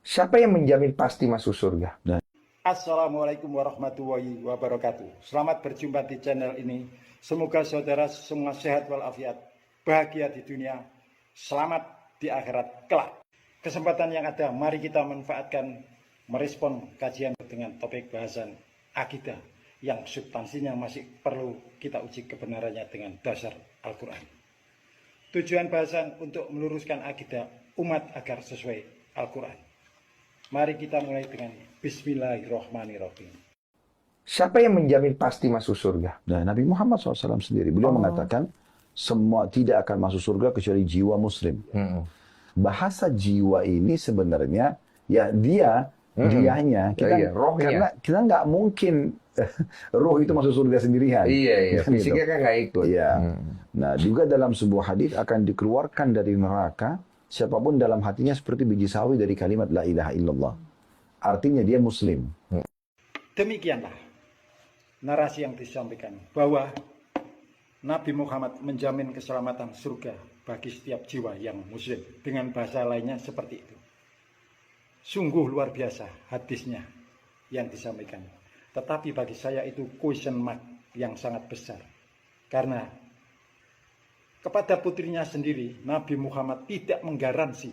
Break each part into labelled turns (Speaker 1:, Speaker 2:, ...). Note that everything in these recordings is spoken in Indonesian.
Speaker 1: Siapa yang menjamin pasti masuk surga?
Speaker 2: Assalamualaikum warahmatullahi wabarakatuh. Selamat berjumpa di channel ini. Semoga saudara semua sehat walafiat, bahagia di dunia, selamat di akhirat kelak. Kesempatan yang ada, mari kita manfaatkan merespon kajian dengan topik bahasan akidah yang substansinya masih perlu kita uji kebenarannya dengan dasar Al-Quran. Tujuan bahasan untuk meluruskan akidah umat agar sesuai Al-Quran. Mari kita mulai dengan Bismillahirrahmanirrahim.
Speaker 1: Siapa yang menjamin pasti masuk surga?
Speaker 3: Nah, Nabi Muhammad SAW sendiri, beliau mengatakan, semua tidak akan masuk surga kecuali jiwa muslim. Bahasa jiwa ini sebenarnya, ya dianya,
Speaker 1: rohnya.
Speaker 3: karena kita nggak mungkin roh itu masuk surga sendirian.
Speaker 1: Iya, fisiknya kan nggak ikut.
Speaker 3: Iya. Nah, juga dalam sebuah hadis akan dikeluarkan dari neraka siapapun dalam hatinya seperti biji sawi dari kalimat la ilaha illallah. Artinya dia muslim.
Speaker 2: Demikianlah narasi yang disampaikan bahwa Nabi Muhammad menjamin keselamatan surga bagi setiap jiwa yang muslim. Dengan bahasa lainnya seperti itu. Sungguh luar biasa hadisnya yang disampaikan. Tetapi bagi saya itu question mark yang sangat besar. Karena kepada putrinya sendiri, Nabi Muhammad tidak menggaransi.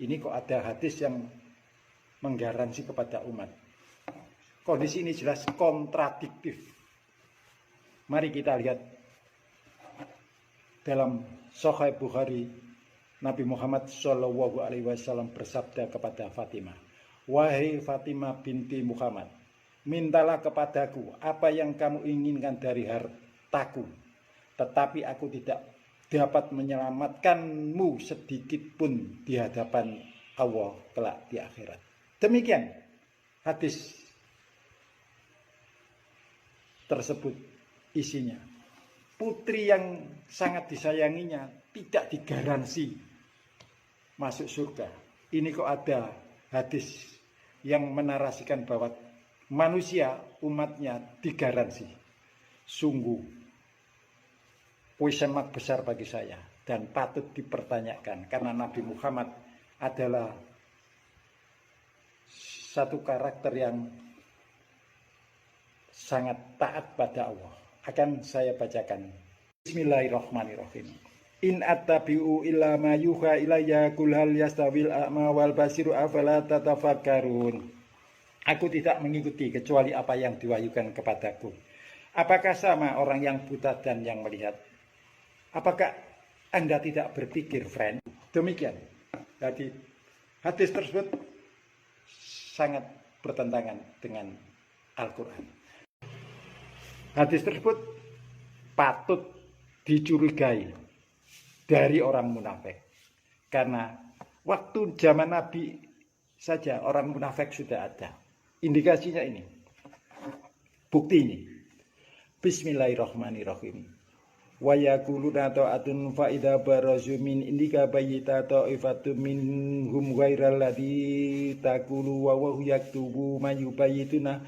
Speaker 2: Ini kok ada hadis yang menggaransi kepada umat. Kondisi ini jelas kontradiktif. Mari kita lihat dalam Sahih Bukhari, Nabi Muhammad SAW bersabda kepada Fatimah, "Wahai Fatimah binti Muhammad, mintalah kepadaku apa yang kamu inginkan dari hartaku, tetapi aku tidak dapat menyelamatkanmu sedikit pun di hadapan Allah kelak di akhirat." Demikian hadis tersebut isinya. Putri yang sangat disayanginya tidak digaransi masuk surga. Ini kok ada hadis yang menarasikan bahwa manusia, umatnya digaransi. Sungguh question mark besar bagi saya dan patut dipertanyakan karena Nabi Muhammad adalah satu karakter yang sangat taat pada Allah. Akan saya bacakan. Bismillahirrahmanirrahim. In attabi'u illa ma yuha ilayya qul hal yastawil a'ma wal basiru afala tatafakkarun. Aku tidak mengikuti kecuali apa yang diwahyukan kepadaku. Apakah sama orang yang buta dan yang melihat? Apakah Anda tidak berpikir, friend? Demikian. Jadi hadis tersebut sangat bertentangan dengan Al-Quran. Hadis tersebut patut dicurigai dari orang munafik. Karena waktu zaman Nabi saja orang munafik sudah ada. Indikasinya ini. Bukti ini. Bismillahirrahmanirrahim. Wa yaquluna ta'atun fa idza barazu min indika bayyita ta'ifatun minhum ghairal ladzi taqulu wa huwa yaktubu ma yubayyituna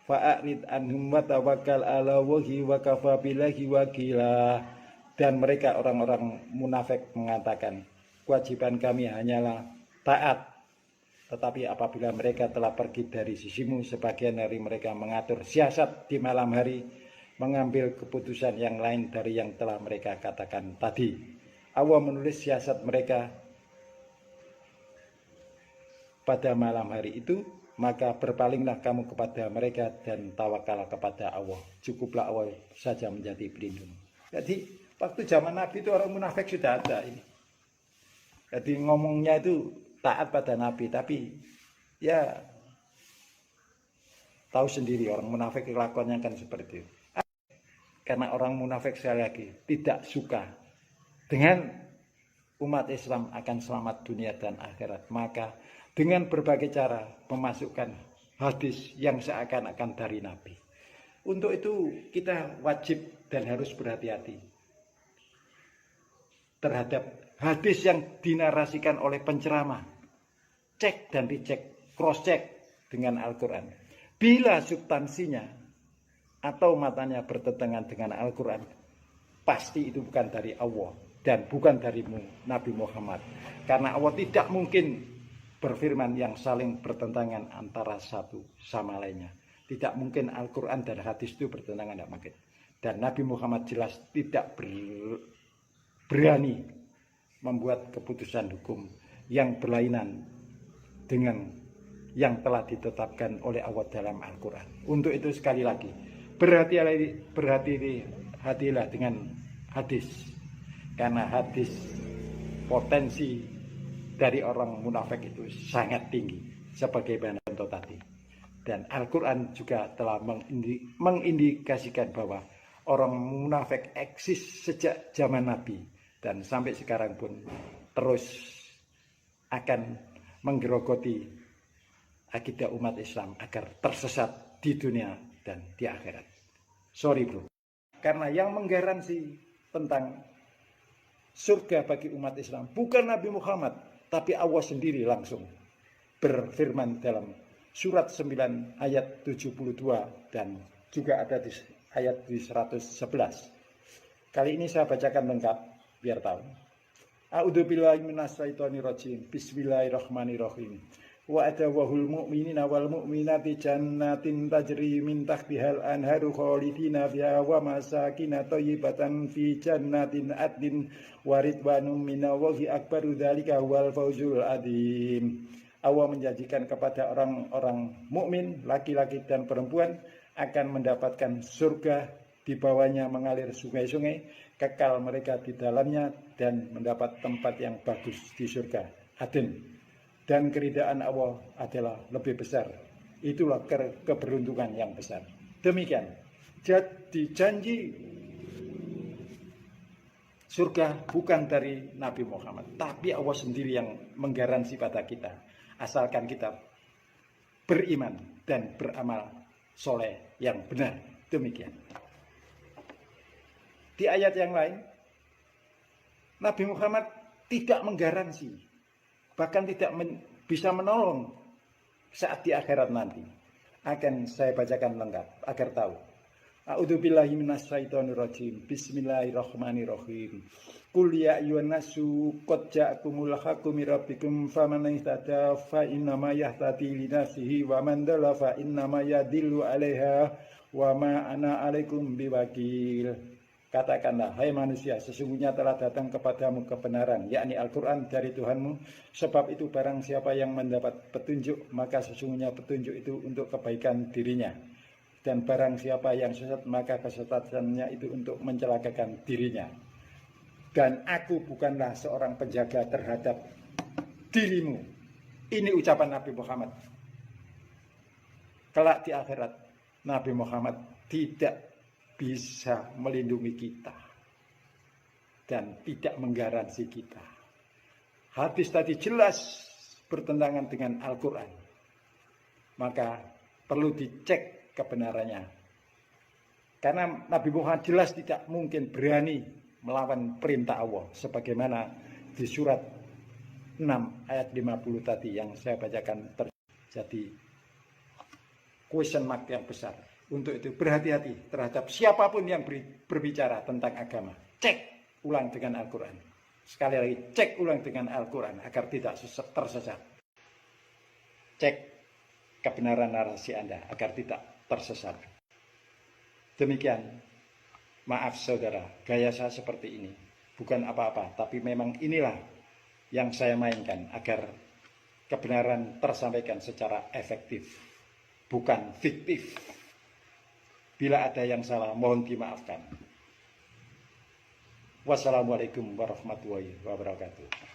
Speaker 2: fa'rid anhum wa tawakkal 'ala Allahi wa kafa billahi wakila. Dan mereka orang-orang munafik mengatakan, kewajiban kami hanyalah taat. Tetapi apabila mereka telah pergi dari sisimu, sebagian dari mereka mengatur siasat di malam hari, mengambil keputusan yang lain dari yang telah mereka katakan tadi. Allah menulis siasat mereka pada malam hari itu, maka berpalinglah kamu kepada mereka dan tawakallah kepada Allah. Cukuplah Allah saja menjadi pelindung. Jadi waktu zaman Nabi itu orang munafik sudah ada ini. Jadi ngomongnya itu taat pada Nabi, tapi ya tahu sendiri orang munafik kelakuannya kan seperti itu. Karena orang munafik sekali lagi tidak suka dengan umat Islam akan selamat dunia dan akhirat. Maka dengan berbagai cara memasukkan hadis yang seakan-akan dari Nabi. Untuk itu kita wajib dan harus berhati-hati terhadap hadis yang dinarasikan oleh penceramah. Cek dan dicek, cross check dengan Al-Quran. Bila substansinya atau matanya bertentangan dengan Al-Quran, pasti itu bukan dari Allah dan bukan darimu Nabi Muhammad. Karena Allah tidak mungkin berfirman yang saling bertentangan antara satu sama lainnya. Tidak mungkin Al-Quran dan hadis itu bertentangan, tidak mungkin. Dan Nabi Muhammad jelas tidak berani membuat keputusan hukum yang berlainan dengan yang telah ditetapkan oleh Allah dalam Al-Quran. Untuk itu sekali lagi, berhati-hatilah dengan hadis. Karena hadis potensi dari orang munafik itu sangat tinggi. Sebagaimana contoh tadi. Dan Al-Quran juga telah mengindikasikan bahwa orang munafik eksis sejak zaman Nabi. Dan sampai sekarang pun terus akan menggerogoti akidah umat Islam agar tersesat di dunia dan di akhirat. Sorry bro. Karena yang menggaransi tentang surga bagi umat Islam bukan Nabi Muhammad, tapi Allah sendiri langsung berfirman dalam surat 9 ayat 72 dan juga ada di ayat di 111. Kali ini saya bacakan lengkap biar tahu. A'udzubillahi minasyaitonirrajim. Bismillahirrahmanirrahim. Wa atawahul mu'minina wal mu'minati jannatin tajri min tahtihal anharu khalidina fiha wa masakina thayyibatan fi jannatin adnin wa ridwanum minallahi akbaru dzalika wal fawzul adzim. Allah menjanjikan kepada orang-orang mukmin, laki-laki dan perempuan akan mendapatkan surga, di bawahnya mengalir sungai-sungai, kekal mereka di dalamnya dan mendapat tempat yang bagus di surga Aden. Dan keridaan Allah adalah lebih besar. Itulah keberuntungan yang besar. Demikian. Jadi janji surga bukan dari Nabi Muhammad, tapi Allah sendiri yang menggaransi pada kita. Asalkan kita beriman dan beramal soleh yang benar. Demikian. Di ayat yang lain, Nabi Muhammad tidak menggaransi, bahkan tidak bisa menolong saat di akhirat nanti. Akan saya bacakan lengkap agar tahu. A'udzubillahi minasyaitonirrajim. Bismillahirrahmanirrahim. Qul ya ayyuhan nasu qad ja'akumul haqqu mir rabbikum faman ihtada fa innama yahtadi li nafsihi wa man dalla fa innama yadillu 'alaiha wa ma ana 'alaikum biwakil. Katakanlah, hai manusia, sesungguhnya telah datang kepadamu kebenaran, yakni Al-Quran dari Tuhanmu. Sebab itu barang siapa yang mendapat petunjuk, maka sesungguhnya petunjuk itu untuk kebaikan dirinya. Dan barang siapa yang sesat, maka kesesatannya itu untuk mencelakakan dirinya. Dan aku bukanlah seorang penjaga terhadap dirimu. Ini ucapan Nabi Muhammad. Kelak di akhirat, Nabi Muhammad tidak bisa melindungi kita dan tidak menggaransi kita. Hadis tadi jelas bertentangan dengan Al-Quran. Maka perlu dicek kebenarannya. Karena Nabi Muhammad jelas tidak mungkin berani melawan perintah Allah. Sebagaimana di surat 6 ayat 50 tadi yang saya bacakan terjadi question mark yang besar. Untuk itu berhati-hati terhadap siapapun yang berbicara tentang agama. Cek ulang dengan Al-Quran. Sekali lagi cek ulang dengan Al-Quran agar tidak tersesat. Cek kebenaran narasi Anda agar tidak tersesat. Demikian. Maaf saudara, gaya saya seperti ini. Bukan apa-apa, tapi memang inilah yang saya mainkan agar kebenaran tersampaikan secara efektif. Bukan fiktif. Bila ada yang salah, mohon dimaafkan. Wassalamualaikum warahmatullahi wabarakatuh.